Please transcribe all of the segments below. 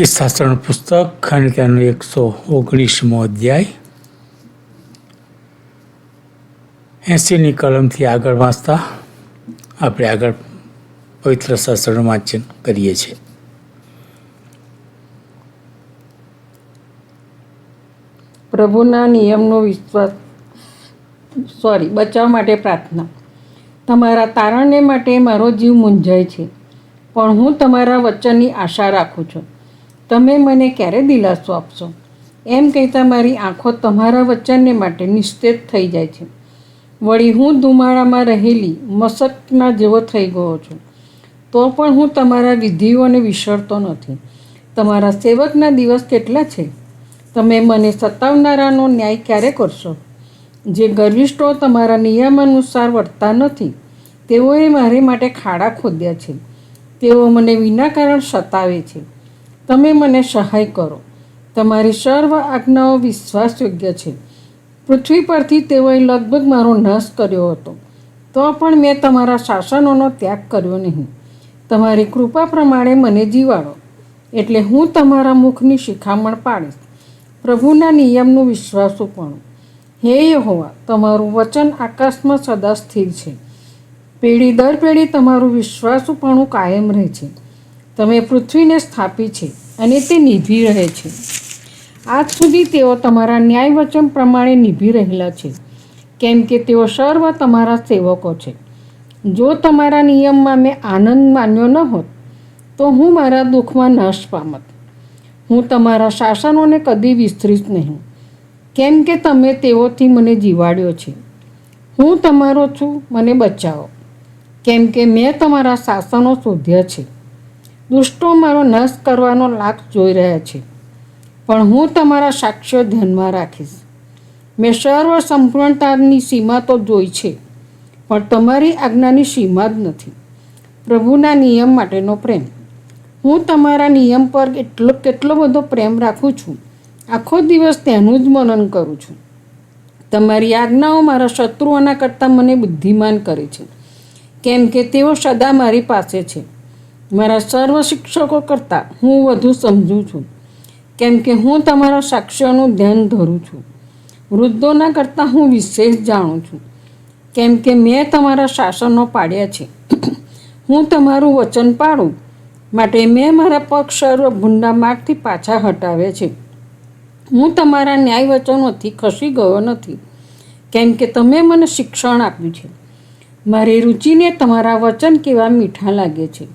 શાસ્ત્રનું પુસ્તક અને તેનો 119મો અધ્યાય 80ની કલમથી આગળ વાંચતા આપણે આગળ પવિત્ર શાસ્ત્રનું વાંચન કરીએ છીએ. પ્રભુના નિયમનો બચાવ માટે પ્રાર્થના. તમારા તારણને માટે મારો જીવ મૂંઝાય છે, પણ હું તમારા વચનની આશા રાખું છું. તમે મને ક્યારે દિલાસો આપશો? એમ કહેતા મારી આંખો તમારા વચનને માટે નિસ્તેજ થઈ જાય છે. વળી હું ધુમાડામાં રહેલી મશકના જેવો થઈ ગયો છું, તો પણ હું તમારા વિધિઓને વિસરતો નથી. તમારા સેવકના દિવસ કેટલા છે? તમે મને સતાવનારાનો ન્યાય ક્યારે કરશો? જે ગર્વિષ્ઠો તમારા નિયમ અનુસાર વર્તતા નથી, તેઓએ મારી માટે ખાડા ખોદ્યા છે. તેઓ મને વિના કારણ સતાવે છે. તમે મને સહાય કરો. તમારી સર્વ આજ્ઞાઓ વિશ્વાસયોગ્ય છે. પૃથ્વી પરથી તેઓએ લગભગ મારો નાશ કર્યો હતો, તો પણ મેં તમારા શાસનોનો ત્યાગ કર્યો નહીં. તમારી કૃપા પ્રમાણે મને જીવાડો, એટલે હું તમારા મુખની શિખામણ પાડીશ. પ્રભુના નિયમનું વિશ્વાસુપણું. હે યહોવા, તમારું વચન આકાશમાં સદા સ્થિર છે. પેઢી દર પેઢી તમારું વિશ્વાસુપણું કાયમ રહે છે. તમે પૃથ્વીને સ્થાપી છે અને તે નિભી રહે છે. આજ સુધી તેઓ તમારા ન્યાય વચન પ્રમાણે નિભી રહેલા છે, કેમ કે તેઓ સર્વ તમારા સેવકો છે. જો તમારા નિયમમાં મેં આનંદ માન્યો ન હોત, તો હું મારા દુઃખમાં નાશ પામત. હું તમારા શાસનોને કદી વિસરીશ નહીં, કેમ કે તમે તેઓથી મને જીવાડ્યો છે. હું તમારો છું, મને બચાવો, કેમ કે મેં તમારા શાસનો શોધ્યા છે. દુષ્ટો મારો નાશ કરવાનો લાગ જોઈ રહ્યા છે, પણ હું તમારા સાક્ષ્યો ધ્યાનમાં રાખીશ. મેં સર્વ સંપૂર્ણતાની સીમા તો જોઈ છે, પણ તમારી આજ્ઞાની સીમા જ નથી. પ્રભુના નિયમ માટેનો પ્રેમ. હું તમારા નિયમ પર કેટલો બધો પ્રેમ રાખું છું. આખો દિવસ તેનું જ મનન કરું છું. તમારી આજ્ઞાઓ મારા શત્રુઓના કરતાં મને બુદ્ધિમાન કરે છે, કેમ કે તેઓ સદા મારી પાસે છે. મારા સર્વ શિક્ષકો કરતાં હું વધુ સમજું છું, કેમ કે હું તમારા સાક્ષ્યોનું ધ્યાન ધરું છું. વૃદ્ધોના કરતાં હું વિશેષ જાણું છું, કેમ કે મેં તમારા શાસનો પાડ્યા છે. હું તમારું વચન પાડું માટે મેં મારા પગ સર્વ ભૂંડા માર્ગથી પાછા હટાવ્યા છે. હું તમારા ન્યાય વચનોથી ખસી ગયો નથી, કેમ કે તમે મને શિક્ષણ આપ્યું છે. મારી રુચિને તમારા વચન કેવા મીઠા લાગે છે.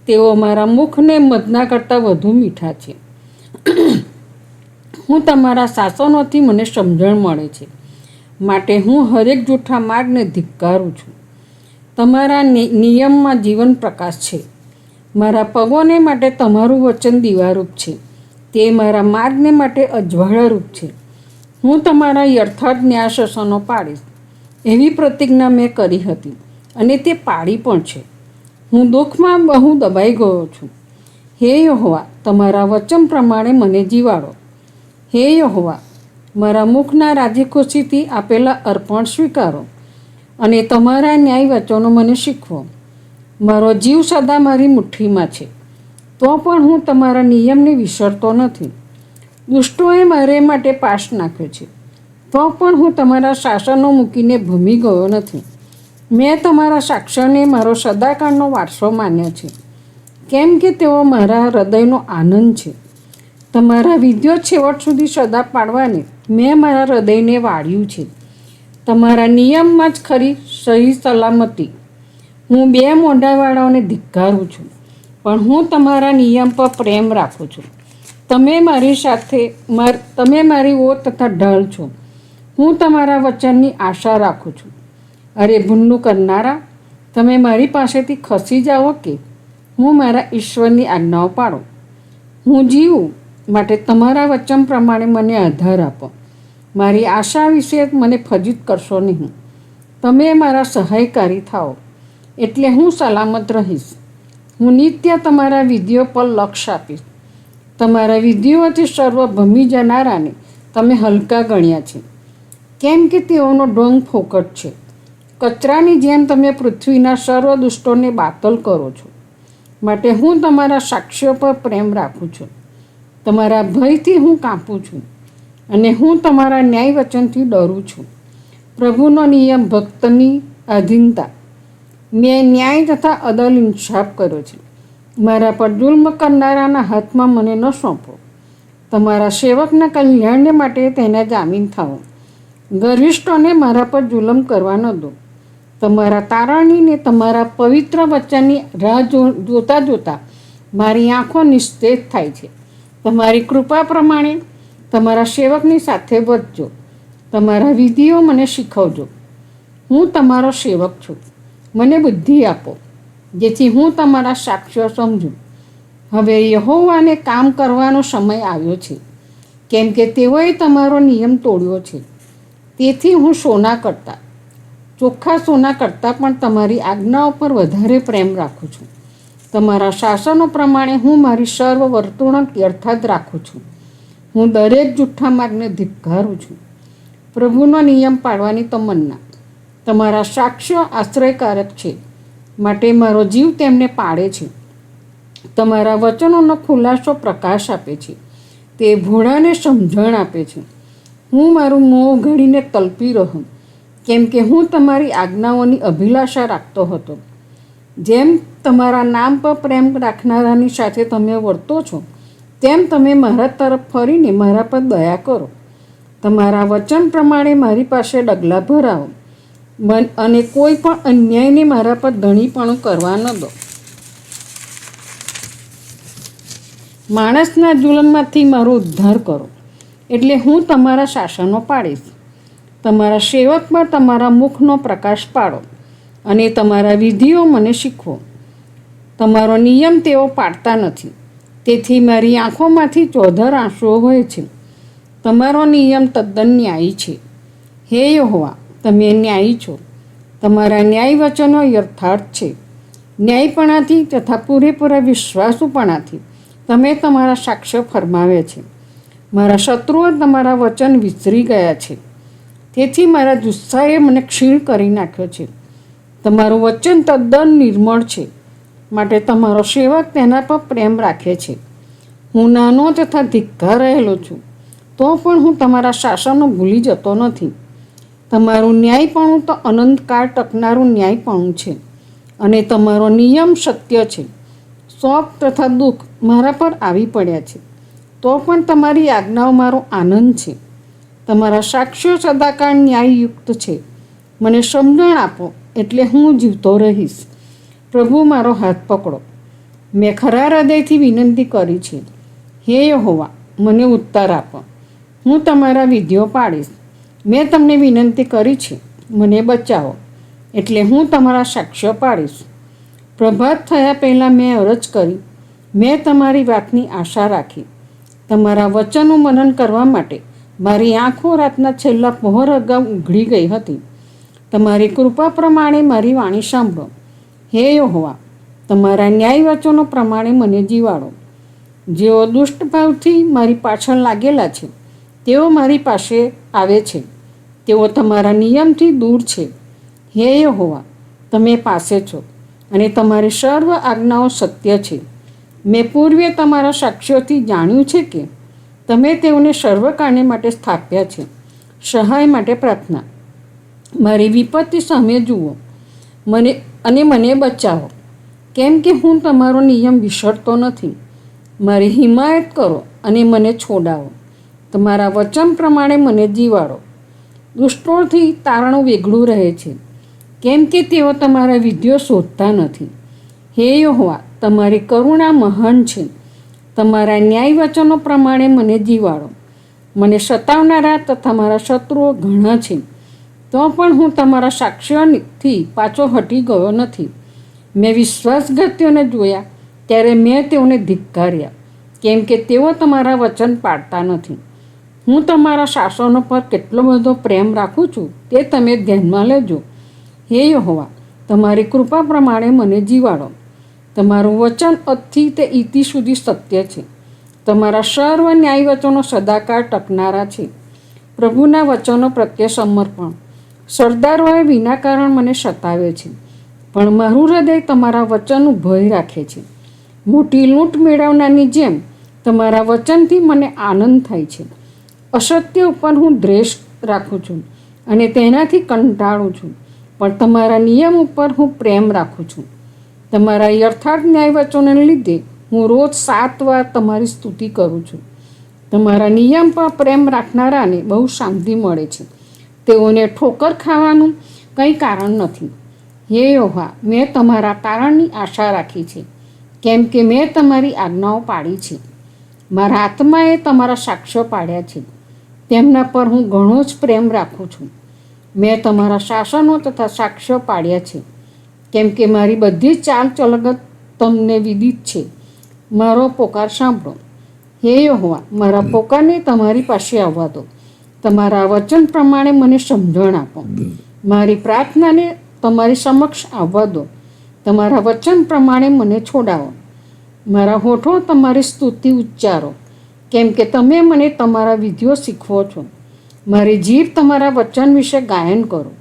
તેઓ મારા મુખને મધના કરતાં વધુ મીઠા છે. હું તમારા શાસનોથી મને સમજણ મળે છે, માટે હું હરેક જૂઠા માર્ગને ધિક્કારું છું. તમારા નિયમમાં જીવન પ્રકાશ છે. મારા પગોને માટે તમારું વચન દીવારૂપ છે. તે મારા માર્ગને માટે અજવાળારૂપ છે. હું તમારા યથાર્થ ન્યાય શાસનો પાડીશ, એવી પ્રતિજ્ઞા મેં કરી હતી, અને તે પાડી પણ છે. હું દુઃખમાં બહુ દબાઈ ગયો છું. હે યહોવા, તમારા વચન પ્રમાણે મને જીવાડો. હે યહોવા, મારા મુખના રાજી ખુશીથી આપેલા અર્પણ સ્વીકારો, અને તમારા ન્યાય વચનો મને શીખવો. મારો જીવ સદા મારી મુઠ્ઠીમાં છે, તો પણ હું તમારા નિયમને વિસરતો નથી. દુષ્ટોએ મારે માટે પાશ નાખ્યો છે, તો પણ હું તમારા શાસનો મૂકીને ભૂમી ગયો નથી. મેં તમારા સાક્ષ્યને મારો સદાકાળનો વારસો માન્યો છે, કેમ કે તેઓ મારા હૃદયનો આનંદ છે. તમારા વિધિઓ છેવટ સુધી સદા પાડવાને મેં મારા હૃદયને વાળ્યું છે. તમારા નિયમમાં જ ખરી સહી સલામતી. હું બે મોઢાવાળાઓને ધિક્કારું છું, પણ હું તમારા નિયમ પર પ્રેમ રાખું છું. તમે મારી ઓટ તથા ઢાલ છો. હું તમારા વચનની આશા રાખું છું. અરે ભૂંડું કરનારા, તમે મારી પાસેથી ખસી જાઓ કે હું મારા ઈશ્વરની આજ્ઞાઓ પાડું. હું જીવું માટે તમારા વચન પ્રમાણે મને આધાર આપો. મારી આશા વિશે મને ફજીત કરશો નહીં. તમે મારા સહાયકારી થાઓ, એટલે હું સલામત રહીશ. હું નિત્ય તમારા વિધિઓ પર લક્ષ્ય આપીશ. તમારા વિધિઓથી સર્વ ભમી જનારાને તમે હલકા ગણ્યા છે, કેમ કે તેઓનો ઢોંગ ફોકટ છે. કચરાની જેમ તમે પૃથ્વીના સર્વ દુષ્ટોને બાતલ કરો છો. માટે હું તમારા સાક્ષ્યો પર પ્રેમ રાખું છું. તમારા ભયથી હું કાંપું છું અને હું તમારા ન્યાય વચનથી ડરું છું. પ્રભુનો નિયમ ભક્તની આધીનતા. મેં ન્યાય તથા અદલ ઇન્સાફ કર્યો છે. મારા પર જુલ્મ કરનારાના હાથમાં મને ન સોંપો. તમારા સેવકના કલ્યાણને માટે તેના જામીન થાઓ. ગર્વિષ્ઠોને મારા પર જુલમ કરવા ન દો. તમારા તારણીને તમારા પવિત્ર વચનની રાહ જોતા જોતા મારી આંખો નિસ્તેજ થાય છે. તમારી કૃપા પ્રમાણે તમારા સેવકની સાથે વધજો. તમારા વિધિઓ મને શીખવજો. હું તમારો સેવક છું. મને બુદ્ધિ આપો જેથી હું તમારા સાક્ષ્યો સમજું. હવે યહોવાને કામ કરવાનો સમય આવ્યો છે, કેમ કે તેઓએ તમારો નિયમ તોડ્યો છે. તેથી હું ચોખ્ખા સોના કરતાં પણ તમારી આજ્ઞાઓ પર વધારે પ્રેમ રાખું છું. તમારા શાસનો પ્રમાણે હું મારી સર્વ વર્તણૂક યથાર્થ રાખું છું. હું દરેક જૂઠ્ઠા માર્ગને ધિક્કારું છું. પ્રભુનો નિયમ પાળવાની તમન્ના. તમારા સાક્ષ્યો આશ્રયકારક છે, માટે મારો જીવ તેમને પાળે છે. તમારા વચનોનો ખુલાસો પ્રકાશ આપે છે, તે ભોળાને સમજણ આપે છે. હું મારું મોં ઘડીને તલપી રહું, કેમ કે હું તમારી આજ્ઞાઓની અભિલાષા રાખતો હતો. જેમ તમારા નામ પર પ્રેમ રાખનારાની સાથે તમે વર્તો છો, તેમ તમે મારા તરફ ફરીને મારા પર દયા કરો. તમારા વચન પ્રમાણે મારી પાસે ડગલા ભરાવો અને કોઈ પણ અન્યાયને મારા પર ધણીપણું કરવા ન દો. માણસના જુલમમાંથી મારો ઉદ્ધાર કરો, એટલે હું તમારા શાસનો પાડીશ. તમારા સેવક પર તમારા મુખનો પ્રકાશ પાડો અને તમારા વિધિઓ મને શીખવો. તમારો નિયમ તેઓ પાડતા નથી, તેથી મારી આંખોમાંથી ચોધર આંસુઓ વહે છે. તમારો નિયમ તદ્દન ન્યાયી છે. હે યહોવા, તમે ન્યાયી છો. તમારા ન્યાય વચનો યથાર્થ છે. ન્યાયપણાથી તથા પૂરેપૂરા વિશ્વાસુપણાથી તમે તમારા સાક્ષ્ય ફરમાવે છે. મારા શત્રુઓ તમારા વચન વિસરી ગયા છે, તેથી મારા જુસ્સાએ મને ક્ષીણ કરી નાખ્યો છે. તમારું વચન તદ્દન નિર્મળ છે, માટે તમારો સેવક તેના પર પ્રેમ રાખે છે. હું નાનો તથા ધિક્કાર રહેલો છું, તો પણ હું તમારા શાસનો ભૂલી જતો નથી. તમારું ન્યાયપણું તો અનંતકાળ ટકનારું ન્યાયપણું છે, અને તમારો નિયમ સત્ય છે. શોક તથા દુઃખ મારા પર આવી પડ્યા છે, તો પણ તમારી આજ્ઞાઓ મારો આનંદ છે. તમારા સાક્ષ્યો સદાકાળ ન્યાયયુક્ત છે. મને સમજણ આપો, એટલે હું જીવતો રહીશ. પ્રભુ, મારો હાથ પકડો. મેં ખરા હૃદયથી વિનંતી કરી છે. હે યહોવા, મને ઉત્તર આપો. હું તમારા વિધિઓ પાડીશ. મેં તમને વિનંતી કરી છે, મને બચાવો, એટલે હું તમારા સાક્ષ્ય પાડીશ. પ્રભાત થયા પહેલાં મેં અરજ કરી. મેં તમારી વાતની આશા રાખી. તમારા વચનનું મનન કરવા માટે મારી આંખો રાતના છેલ્લા પહોર અગાઉ ઉઘડી ગઈ હતી. તમારી કૃપા પ્રમાણે મારી વાણી સાંભળો. હે યહોવા, તમારા ન્યાય વચનો પ્રમાણે મને જીવાડો. જેઓ દુષ્ટ ભાવથી મારી પાછળ લાગેલા છે, તેઓ મારી પાસે આવે છે. તેઓ તમારા નિયમથી દૂર છે. હે યહોવા, તમે પાસે છો, અને તમારી સર્વ આજ્ઞાઓ સત્ય છે. મેં પૂર્વે તમારા સાક્ષ્યોથી જાણ્યું છે કે તમે તેઓને સર્વકાળને માટે સ્થાપ્યા છે. સહાય માટે પ્રાર્થના. મારી વિપત્તિ સામે જુઓ મને બચાવો, કેમ કે હું તમારો નિયમ વિસરતો નથી. મારી હિમાયત કરો અને મને છોડાવો. તમારા વચન પ્રમાણે મને જીવાડો. દુષ્ટોથી તારણું વેગળું રહે છે, કેમ કે તેઓ તમારા વિધિઓ શોધતા નથી. હે યહોવા, તમારી કરુણા મહાન છે. તમારા ન્યાય વચનો પ્રમાણે મને જીવાડો. મને સતાવનારા તથા મારા શત્રુઓ ઘણા છે, તો પણ હું તમારા સાક્ષ્યોથી પાછો હટી ગયો નથી. મેં વિશ્વાસઘાતીઓને જોયા ત્યારે મેં તેઓને ધિક્કાર્યા, કેમ કે તેઓ તમારા વચન પાળતા નથી. હું તમારા શાસનો પર કેટલો બધો પ્રેમ રાખું છું, તે તમે ધ્યાનમાં લેજો. હે યહોવા, તમારી કૃપા પ્રમાણે મને જીવાડો. તમારું વચન અતથી તે ઇતિ સુધી સત્ય છે. તમારા સર્વ ન્યાય વચનો સદાકાળ ટકનારા છે. પ્રભુના વચનો પ્રત્યે સમર્પણ. સરદારોએ વિના કારણ મને સતાવે છે, પણ મારું હૃદય તમારા વચનનું ભય રાખે છે. મોટી લૂંટ મેળવનારની જેમ તમારા વચનથી મને આનંદ થાય છે. અસત્ય ઉપર હું દ્વેષ રાખું છું અને તેનાથી કંટાળું છું, પણ તમારા નિયમ ઉપર હું પ્રેમ રાખું છું. તમારા યથાર્થ ન્યાય વચનોને લીધે હું રોજ 7 વાર તમારી સ્તુતિ કરું છું. તમારા નિયમ પર પ્રેમ રાખનારાને બહુ શાંતિ મળે છે. તેઓને ઠોકર ખાવાનું કંઈ કારણ નથી. હે યહોવા, મેં તમારા તારણની આશા રાખી છે, કેમ કે મેં તમારી આજ્ઞાઓ પાળી છે. મારા આત્માએ તમારા સાક્ષ્યો પાડ્યા છે, તેમના પર હું ઘણો જ પ્રેમ રાખું છું. મેં તમારા શાસનો તથા સાક્ષ્યો પાડ્યા છે, કેમ કે મારી બધી ચાલ ચલગત તમને વિદિત છે. મારો પોકાર સાંભળો. હે યહોવા, મારા પોકારને તમારી પાસે આવવા દો. તમારા વચન પ્રમાણે મને સમજણ આપો. મારી પ્રાર્થનાને તમારી સમક્ષ આવવા દો. તમારા વચન પ્રમાણે મને છોડાવો. મારા હોઠો તમારી સ્તુતિ ઉચ્ચારો, કેમ કે તમે મને તમારા વિધિઓ શીખવો છો. મારી જીભ તમારા વચન વિશે ગાયન કરો,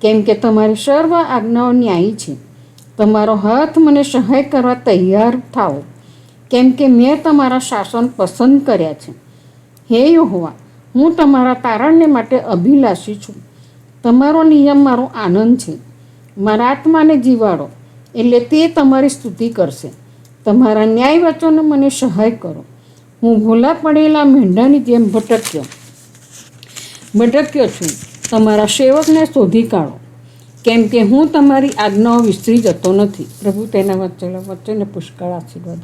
કેમ કે તમારી સર્વ આજ્ઞાઓ ન્યાયી છે. તમારો હાથ મને સહાય કરવા તૈયાર થાઓ, કેમ કે મેં તમારા શાસન પસંદ કર્યા છે. હે યહોવા, હું તમારા તારણને માટે અભિલાષી છું. તમારો નિયમ મારો આનંદ છે. મારા આત્માને જીવાડો, એટલે તે તમારી સ્તુતિ કરશે. તમારા ન્યાય વચનો મને સહાય કરો. હું ભૂલા પડેલા મેંઢાની જેમ ભટક્યો છું. તમારા સેવકને શોધી કાઢો, કેમ કે હું તમારી આજ્ઞાઓ વિસરી જતો નથી. પ્રભુ તેના વચ્ચે પુષ્કળ આશીર્વાદ.